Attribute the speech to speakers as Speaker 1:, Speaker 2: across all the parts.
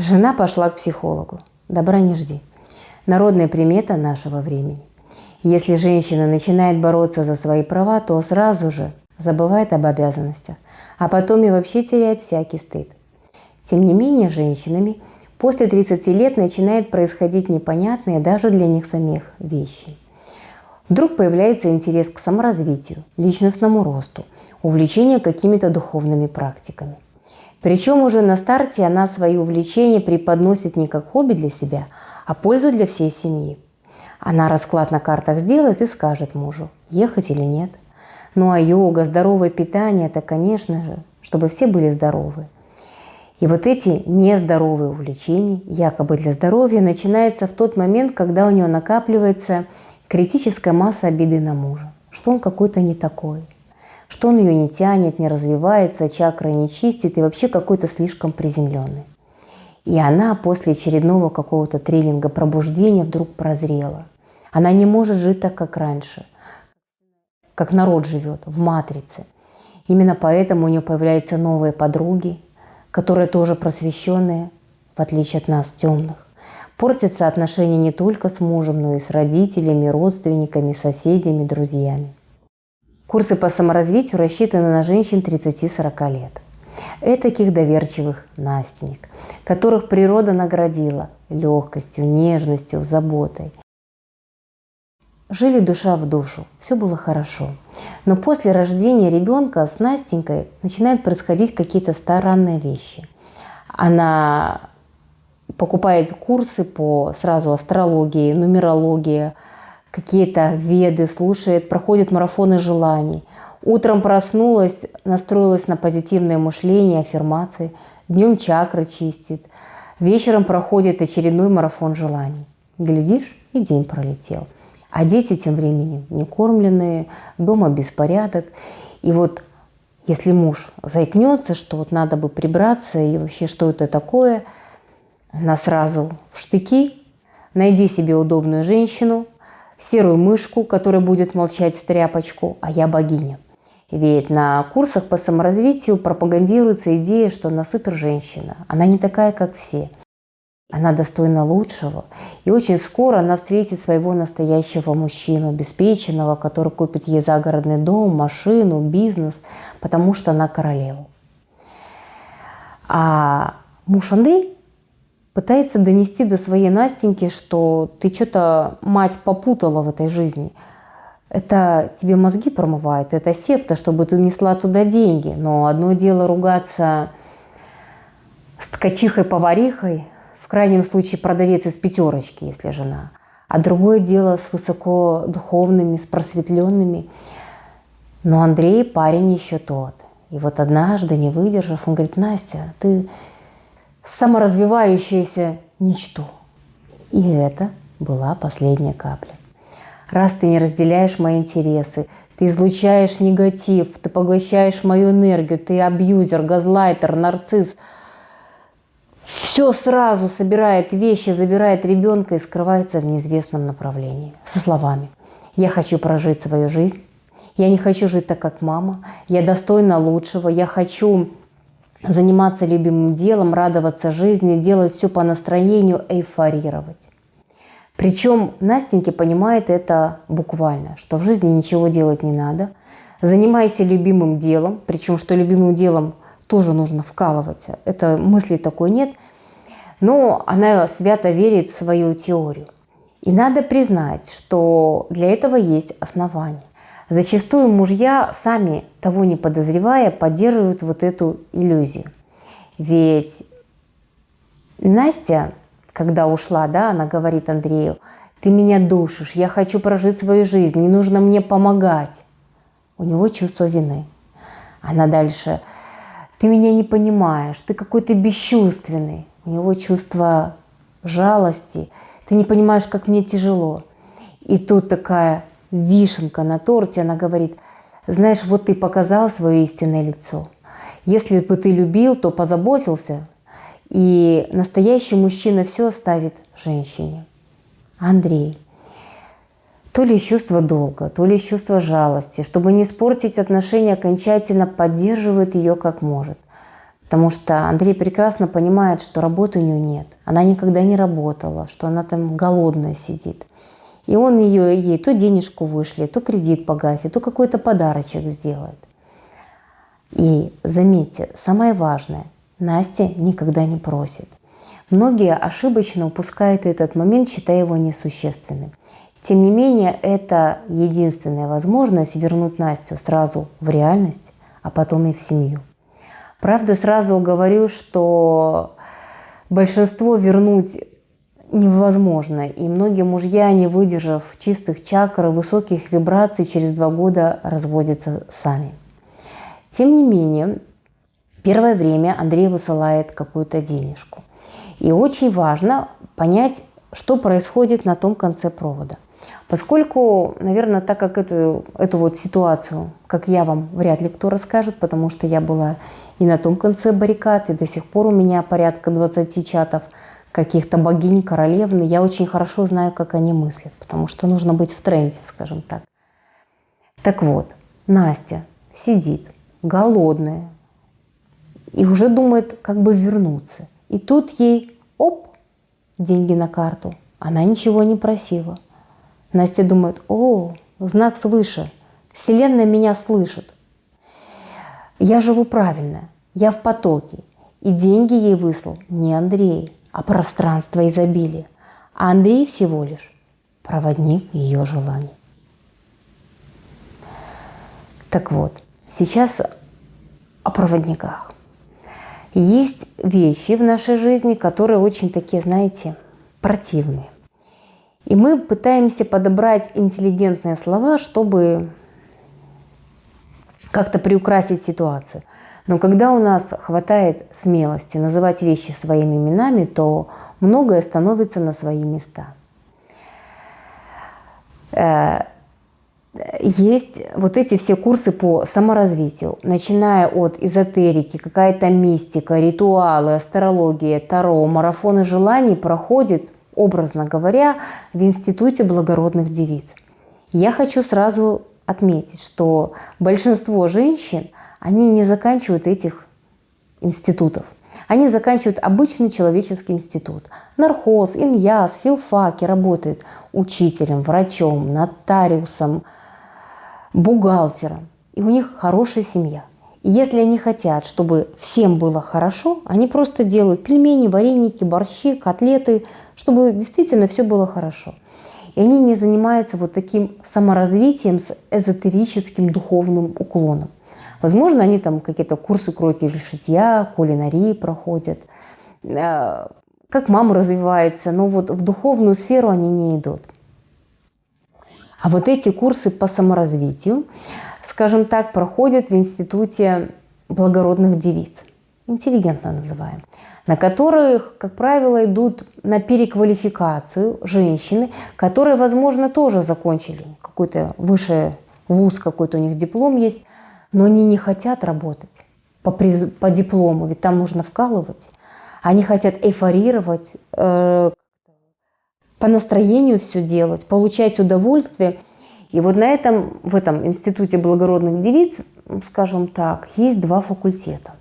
Speaker 1: Жена пошла к психологу. Добра не жди. Народная примета нашего времени. Если женщина начинает бороться за свои права, то сразу же забывает об обязанностях, а потом и вообще теряет всякий стыд. Тем не менее, женщинами после 30 лет начинает происходить непонятные даже для них самих вещи. Вдруг появляется интерес к саморазвитию, личностному росту, увлечение какими-то духовными практиками. Причем уже на старте она свои увлечения преподносит не как хобби для себя, а пользу для всей семьи. Она расклад на картах сделает и скажет мужу, ехать или нет. Ну а йога, здоровое питание – это, конечно же, чтобы все были здоровы. И вот эти нездоровые увлечения, якобы для здоровья, начинаются в тот момент, когда у нее накапливается критическая масса обиды на мужа, что он какой-то не такой, что он ее не тянет, не развивается, чакры не чистит и вообще какой-то слишком приземленный. И она после очередного какого-то тренинга пробуждения вдруг прозрела. Она не может жить так, как раньше, как народ живет, в матрице. Именно поэтому у нее появляются новые подруги, которые тоже просвещенные, в отличие от нас, темных. Портятся отношения не только с мужем, но и с родителями, родственниками, соседями, друзьями. Курсы по саморазвитию рассчитаны на женщин 30-40 лет. Этаких доверчивых Настенек, которых природа наградила легкостью, нежностью, заботой. Жили душа в душу, все было хорошо. Но после рождения ребенка с Настенькой начинают происходить какие-то странные вещи. Она покупает курсы по сразу астрологии, нумерологии, какие-то веды, слушает, проходит марафоны желаний. Утром проснулась, настроилась на позитивное мышление, аффирмации. Днем чакры чистит. Вечером проходит очередной марафон желаний. Глядишь, и день пролетел. А дети тем временем не кормленные, дома беспорядок. И вот если муж заикнется, что вот надо бы прибраться и вообще что это такое, она сразу в штыки. Найди себе удобную женщину, серую мышку, которая будет молчать в тряпочку, а я богиня. Ведь на курсах по саморазвитию пропагандируется идея, что она супер-женщина. Она не такая, как все. Она достойна лучшего. И очень скоро она встретит своего настоящего мужчину, обеспеченного, который купит ей загородный дом, машину, бизнес, потому что она королева. А муж Андрей пытается донести до своей Настеньки, что ты что-то, мать, попутала в этой жизни. Это тебе мозги промывает, это секта, чтобы ты несла туда деньги. Но одно дело ругаться с ткачихой-поварихой, в крайнем случае продавец из пятерочки, если жена. А другое дело с высокодуховными, с просветленными. Но Андрей парень еще тот. И вот однажды, не выдержав, он говорит: Настя, ты саморазвивающееся ничто. И это была последняя капля. Раз ты не разделяешь мои интересы, ты излучаешь негатив, ты поглощаешь мою энергию, ты абьюзер, газлайтер, нарцисс, все сразу собирает вещи, забирает ребенка и скрывается в неизвестном направлении. Со словами: я хочу прожить свою жизнь, я не хочу жить так, как мама, я достойна лучшего, я хочу заниматься любимым делом, радоваться жизни, делать все по настроению, эйфорировать. Причем Настенька понимает это буквально, что в жизни ничего делать не надо. Занимайся любимым делом, причем что любимым делом тоже нужно вкалывать. Это мысли такой нет. Но она свято верит в свою теорию. И надо признать, что для этого есть основания. Зачастую мужья, сами того не подозревая, поддерживают вот эту иллюзию. Ведь Настя, когда ушла, да, она говорит Андрею: ты меня душишь, я хочу прожить свою жизнь, не нужно мне помогать. У него чувство вины. Она дальше: ты меня не понимаешь, ты какой-то бесчувственный. У него чувство жалости, ты не понимаешь, как мне тяжело. И тут такая вишенка на торте, она говорит: знаешь, вот ты показал свое истинное лицо. Если бы ты любил, то позаботился. И настоящий мужчина все оставит женщине. Андрей то ли из чувства долга, то ли из чувства жалости, чтобы не испортить отношения, окончательно поддерживает ее как может. Потому что Андрей прекрасно понимает, что работы у нее нет. Она никогда не работала, что она там голодная сидит. И он ей то денежку вышлет, то кредит погасит, то какой-то подарочек сделает. И заметьте, самое важное, Настя никогда не просит. Многие ошибочно упускают этот момент, считая его несущественным. Тем не менее, это единственная возможность вернуть Настю сразу в реальность, а потом и в семью. Правда, сразу говорю, что большинство вернуть невозможно. И многие мужья, не выдержав чистых чакр, высоких вибраций, через 2 года разводятся сами. Тем не менее, первое время Андрей высылает какую-то денежку. И очень важно понять, что происходит на том конце провода. Поскольку, наверное, так как эту вот ситуацию, как я, вам вряд ли кто расскажет, потому что я была и на том конце баррикад, и до сих пор у меня порядка 20 чатов каких-то богинь, королевны. Я очень хорошо знаю, как они мыслят, потому что нужно быть в тренде, скажем так. Так вот, Настя сидит голодная и уже думает, как бы вернуться. И тут ей, оп, деньги на карту. Она ничего не просила. Настя думает, о, знак свыше, Вселенная меня слышит. Я живу правильно, я в потоке. И деньги ей выслал не Андрей, а пространство изобилия. А Андрей всего лишь проводник ее желаний. Так вот, сейчас о проводниках. Есть вещи в нашей жизни, которые очень такие, знаете, противные. И мы пытаемся подобрать интеллигентные слова, чтобы как-то приукрасить ситуацию. Но когда у нас хватает смелости называть вещи своими именами, то многое становится на свои места. Есть вот эти все курсы по саморазвитию, начиная от эзотерики, какая-то мистика, ритуалы, астрология, таро, марафоны желаний проходит, образно говоря, в Институте благородных девиц. Я хочу сразу отметить, что большинство женщин, они не заканчивают этих институтов. Они заканчивают обычный человеческий институт. Нархоз, иньяс, филфаки, работают учителем, врачом, нотариусом, бухгалтером. И у них хорошая семья. И если они хотят, чтобы всем было хорошо, они просто делают пельмени, вареники, борщи, котлеты, чтобы действительно все было хорошо. И они не занимаются вот таким саморазвитием с эзотерическим духовным уклоном. Возможно, они там какие-то курсы кройки или шитья, кулинарии проходят, как мама развивается, но вот в духовную сферу они не идут. А вот эти курсы по саморазвитию, скажем так, проходят в Институте благородных девиц, интеллигентно называем, на которых, как правило, идут на переквалификацию женщины, которые, возможно, тоже закончили какой-то высший вуз, какой-то у них диплом есть, но они не хотят работать по диплому, ведь там нужно вкалывать. Они хотят эйфорировать, по настроению все делать, получать удовольствие. И вот в этом Институте благородных девиц, скажем так, есть 2 факультета.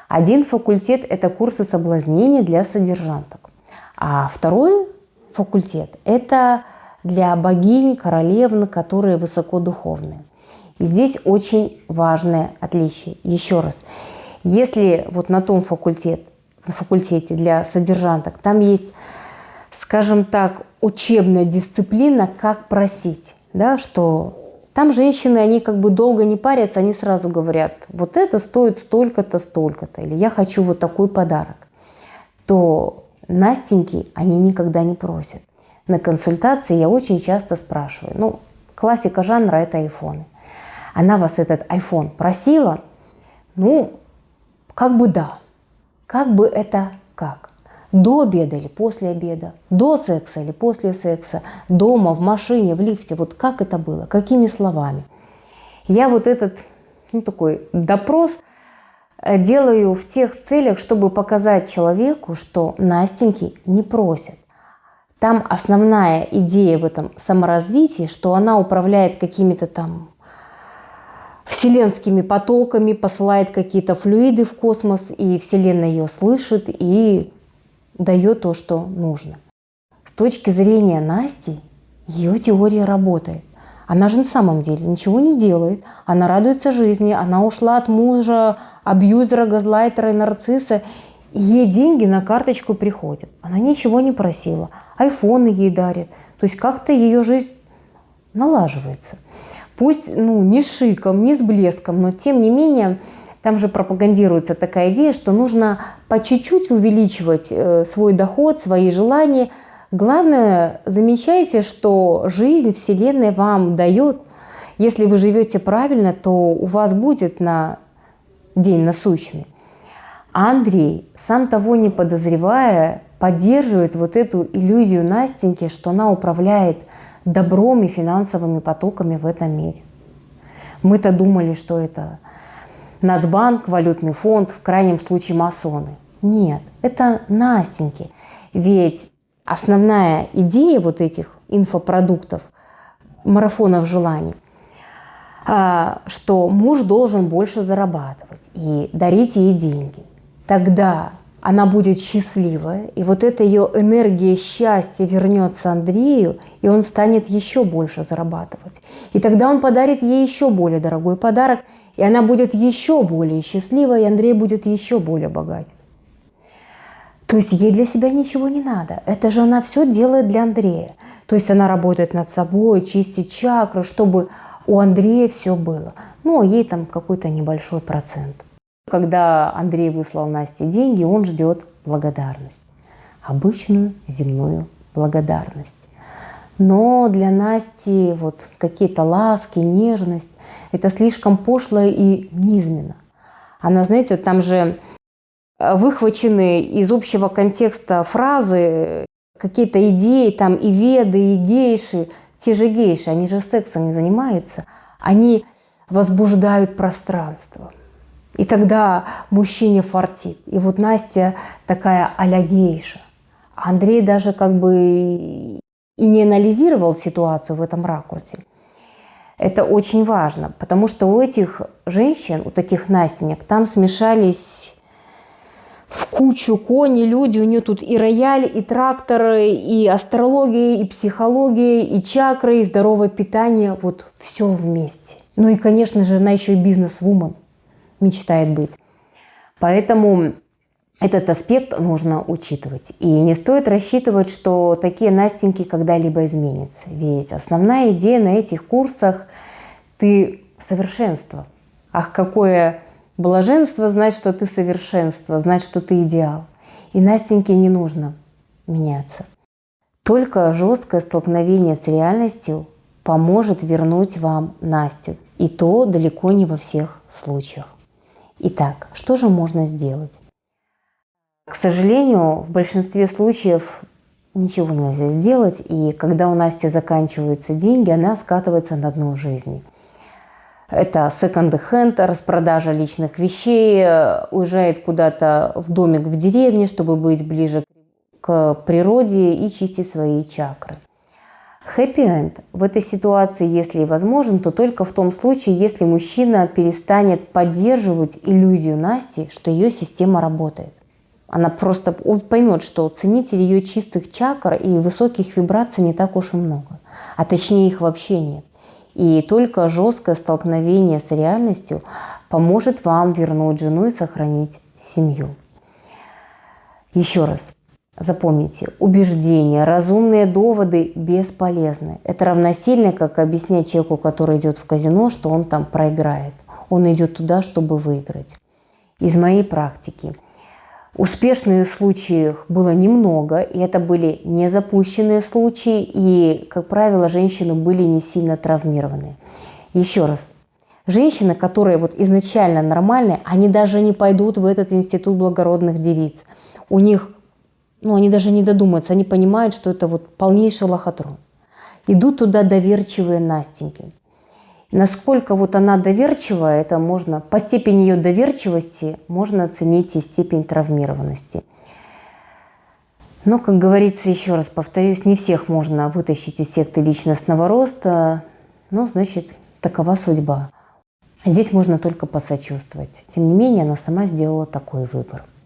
Speaker 1: Один факультет – это курсы соблазнения для содержанток. А второй факультет – это для богинь, королевн, которые высокодуховные. И здесь очень важное отличие. Еще раз, если вот на том факультете для содержанток, там есть, скажем так, учебная дисциплина, как просить, да, что там женщины, они как бы долго не парятся, они сразу говорят, вот это стоит столько-то, столько-то, или я хочу вот такой подарок, то Настеньки они никогда не просят. На консультации я очень часто спрашиваю, классика жанра – это айфоны. Она вас этот iPhone просила? Как бы да. Как бы это как? До обеда или после обеда? До секса или после секса? Дома, в машине, в лифте? Вот как это было? Какими словами? Я вот этот такой допрос делаю в тех целях, чтобы показать человеку, что Настеньки не просят. Там основная идея в этом саморазвитии, что она управляет какими-то там вселенскими потоками, посылает какие-то флюиды в космос, и Вселенная ее слышит и дает то, что нужно. С точки зрения Насти, ее теория работает. Она же на самом деле ничего не делает, она радуется жизни, она ушла от мужа, абьюзера, газлайтера и нарцисса, и ей деньги на карточку приходят. Она ничего не просила, айфоны ей дарят, то есть как-то ее жизнь налаживается. Пусть не с шиком, не с блеском, но тем не менее там же пропагандируется такая идея, что нужно по чуть-чуть увеличивать свой доход, свои желания. Главное, замечайте, что жизнь, Вселенная вам дает. Если вы живете правильно, то у вас будет на день насущный. А Андрей, сам того не подозревая, поддерживает вот эту иллюзию Настеньки, что она управляет добром и финансовыми потоками в этом мире. Мы-то думали, что это Нацбанк, валютный фонд, в крайнем случае масоны. Нет, это Настеньки. Ведь основная идея вот этих инфопродуктов, марафонов желаний, что муж должен больше зарабатывать и дарить ей деньги. Тогда она будет счастливая, и вот эта ее энергия счастья вернется Андрею, и он станет еще больше зарабатывать. И тогда он подарит ей еще более дорогой подарок, и она будет еще более счастлива, и Андрей будет еще более богат. То есть ей для себя ничего не надо. Это же она все делает для Андрея. То есть она работает над собой, чистит чакры, чтобы у Андрея все было. Ну, а ей там какой-то небольшой процент. Когда Андрей выслал Насте деньги, он ждет благодарность. Обычную земную благодарность. Но для Насти вот какие-то ласки, нежность – это слишком пошло и низменно. Она, знаете, там же выхвачены из общего контекста фразы, какие-то идеи, там и веды, и гейши. Те же гейши, они же сексом не занимаются, они возбуждают пространство. И тогда мужчине фартит. И вот Настя такая а-ля гейша. А Андрей даже как бы и не анализировал ситуацию в этом ракурсе. Это очень важно, потому что у этих женщин, у таких Настенек, там смешались в кучу кони, люди, у нее тут и рояль, и тракторы, и астрология, и психология, и чакры, и здоровое питание, вот все вместе. Ну и, конечно же, она еще и бизнес-вумен мечтает быть. Поэтому этот аспект нужно учитывать. И не стоит рассчитывать, что такие Настеньки когда-либо изменятся. Ведь основная идея на этих курсах – ты совершенство. Ах, какое блаженство знать, что ты совершенство, знать, что ты идеал. И Настеньке не нужно меняться. Только жесткое столкновение с реальностью поможет вернуть вам Настю. И то далеко не во всех случаях. Итак, что же можно сделать? К сожалению, в большинстве случаев ничего нельзя сделать, и когда у Насти заканчиваются деньги, она скатывается на дно жизни. Это second-hand, распродажа личных вещей, уезжает куда-то в домик в деревне, чтобы быть ближе к природе и чистить свои чакры. Хэппи-энд в этой ситуации, если и возможен, то только в том случае, если мужчина перестанет поддерживать иллюзию Насти, что ее система работает. Она просто поймет, что ценителей ее чистых чакр и высоких вибраций не так уж и много, а точнее их вообще нет. И только жесткое столкновение с реальностью поможет вам вернуть жену и сохранить семью. Еще раз. Запомните, убеждения, разумные доводы бесполезны. Это равносильно, как объяснять человеку, который идет в казино, что он там проиграет. Он идет туда, чтобы выиграть. Из моей практики. Успешных случаев было немного, и это были незапущенные случаи, и, как правило, женщины были не сильно травмированы. Еще раз. Женщины, которые вот изначально нормальные, они даже не пойдут в этот институт благородных девиц. У них они даже не додумаются, они понимают, что это вот полнейший лохотрон. Идут туда доверчивые Настеньки. Насколько вот она доверчивая, это можно, по степени ее доверчивости можно оценить и степень травмированности. Но, как говорится, еще раз повторюсь, не всех можно вытащить из секты личностного роста, но, значит, такова судьба. Здесь можно только посочувствовать. Тем не менее, она сама сделала такой выбор.